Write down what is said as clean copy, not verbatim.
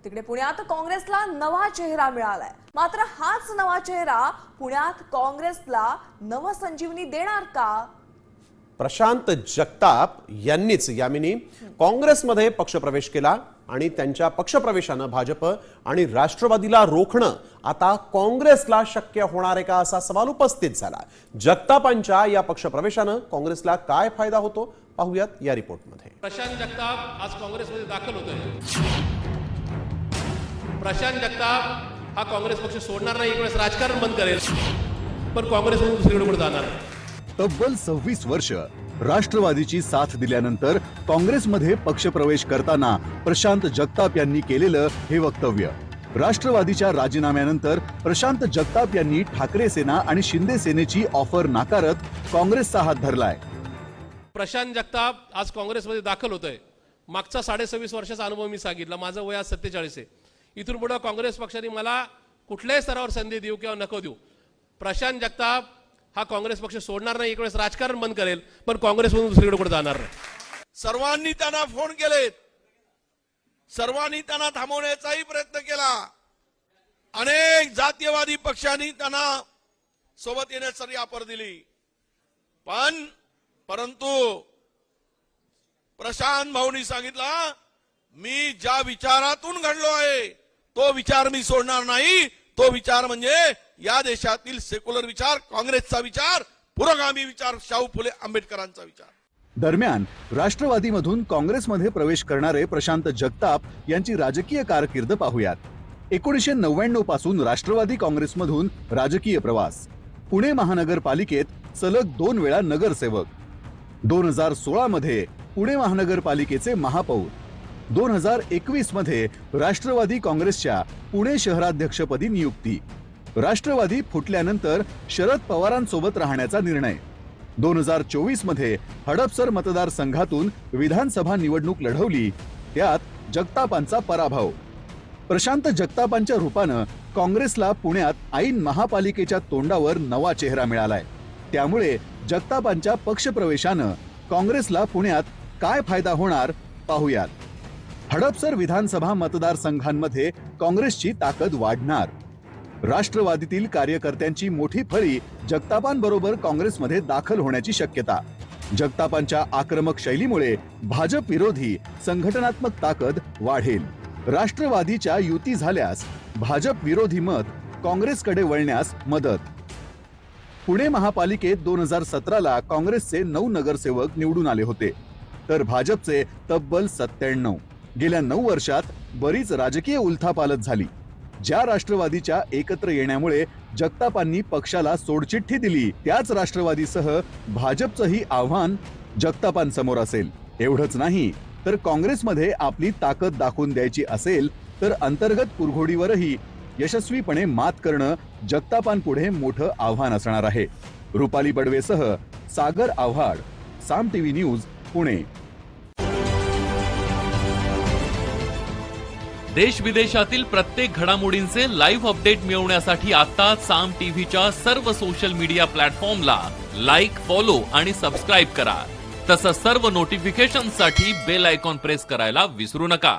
तिकडे पुण्यात काँग्रेसला नवा चेहरा मिळालाय। मात्र हाच नवा चेहरा पुण्यात काँग्रेसला नवसंजीवनी देणार का? प्रशांत जगताप यांनीच यामिनी काँग्रेसमध्ये पक्षप्रवेश केला आणि त्यांच्या पक्षप्रवेशानं भाजप आणि राष्ट्रवादीला रोखणं आता काँग्रेसला शक्य होणार आहे का असा सवाल उपस्थित झाला। जगतापांच्या या पक्षप्रवेशानं काँग्रेसला काय फायदा होतो पाहूयात या रिपोर्टमध्ये। प्रशांत जगताप आज काँग्रेसमध्ये दाखल होतोय। प्रशांत जगताप हा काँग्रेस पक्ष सोडणार नाही, एक वेळेस राजकारण बंद करेल, पण काँग्रेसमधून दुसरीकडे जाणार नाही। तब्बल 26 वर्ष राष्ट्रवादीची साथ दिल्यानंतर काँग्रेसमध्ये पक्षप्रवेश करताना प्रशांत जगताप यांनी केलेलं हे वक्तव्य। राष्ट्रवादीच्या राजीनाम्यानंतर प्रशांत जगताप यांनी ठाकरे सेना आणि शिंदे सेनेची ऑफर नाकारत काँग्रेसचा हात धरलाय। प्रशांत जगताप आज काँग्रेसमध्ये दाखल होतोय। मागचा 26.5 वर्षाचा अनुभव मी सांगितला। माझं वय आज 47 आहे। इथून पुढे काँग्रेस पक्षाने मला कुठल्याही स्तरावर संधी देऊ किंवा नको देऊ, प्रशांत जगताप हा काँग्रेस पक्ष सोडणार नाही, एक वेळेस राजकारण बंद करेल, पण काँग्रेसमधून दुसरीकडे जाणार नाही। सर्वांनी त्यांना फोन केलेत, सर्वांनी त्यांना थांबवण्याचाही प्रयत्न केला। अनेक जातीयवादी पक्षांनी त्यांना सोबत येण्यासाठी ऑफर दिली, परंतु प्रशांत भाऊंनी सांगितला, मी ज्या विचारातून घडलो आहे तो विचार मी सोडणार नाही। तो विचार म्हणजे या देशातील सेक्युलर विचार, काँग्रेसचा विचार, पुरोगामी विचार, शाहू फुले आंबेडकरांचा विचार। दरम्यान राष्ट्रवादीमधून काँग्रेसमध्ये प्रवेश करणारे प्रशांत जगताप यांची राजकीय कारकीर्द पाहूयात। 1999 पासून राष्ट्रवादी काँग्रेसमधून राजकीय प्रवास। पुणे महानगरपालिकेत सलग 2 वेळा नगरसेवक। 2016 मध्ये पुणे महानगरपालिकेचे महापौर। 2021 मध्ये राष्ट्रवादी काँग्रेसच्या पुणे शहराध्यक्षपदी नियुक्ती। राष्ट्रवादी फुटल्यानंतर शरद पवारांसोबत राहण्याचा निर्णय। 2024 मध्ये हडपसर मतदारसंघातून विधानसभा निवडणूक लढवली, त्यात जगतापांचा पराभव। प्रशांत जगतापांच्या रूपानं काँग्रेसला पुण्यात ऐन महापालिकेच्या तोंडावर नवा चेहरा मिळालाय। त्यामुळे जगतापांच्या पक्षप्रवेशानं काँग्रेसला पुण्यात काय फायदा होणार पाहूयात। हडपसर विधानसभा मतदारसंघांमध्ये काँग्रेसची ताकद वाढणार। राष्ट्रवादीतील कार्यकर्त्यांची मोठी फळी जगतापांबरोबर काँग्रेसमध्ये दाखल होण्याची शक्यता। जगतापांच्या आक्रमक शैलीमुळे भाजप विरोधी संघटनात्मक ताकद वाढेल। राष्ट्रवादीच्या युती झाल्यास भाजप विरोधी मत काँग्रेसकडे वळण्यास मदत। पुणे महापालिकेत 2017ला काँग्रेसचे 9 नगरसेवक निवडून आले होते, तर भाजपचे तब्बल 97। गेल्या 9 वर्षात बरीच राजकीय उलथापालथ झाली। ज्या राष्ट्रवादीच्या एकत्र येण्यामुळे जगतापांनी पक्षाला सोडचिठ्ठी दिली, त्याच राष्ट्रवादीसह भाजपचंही आव्हान जगतापांसमोर असेल। एवढंच नाही तर काँग्रेसमध्ये आपली ताकद दाखवून द्यायची असेल तर अंतर्गत कुरघोडीवरही यशस्वीपणे मात करणं जगतापांपुढे मोठं आव्हान असणार आहे। रुपाली बडवेसह सागर आव्हाड, साम टीव्ही न्यूज, पुणे। देश विदेशातील प्रत्येक घडामोडींचे लाईव्ह अपडेट मिळवण्यासाठी आता साम टीव्हीच्या सर्व सोशल मीडिया प्लॅटफॉर्मला लाईक, फॉलो आणि सबस्क्राईब करा। तसंच सर्व नोटिफिकेशनसाठी बेल आयकॉन प्रेस करायला विसरू नका।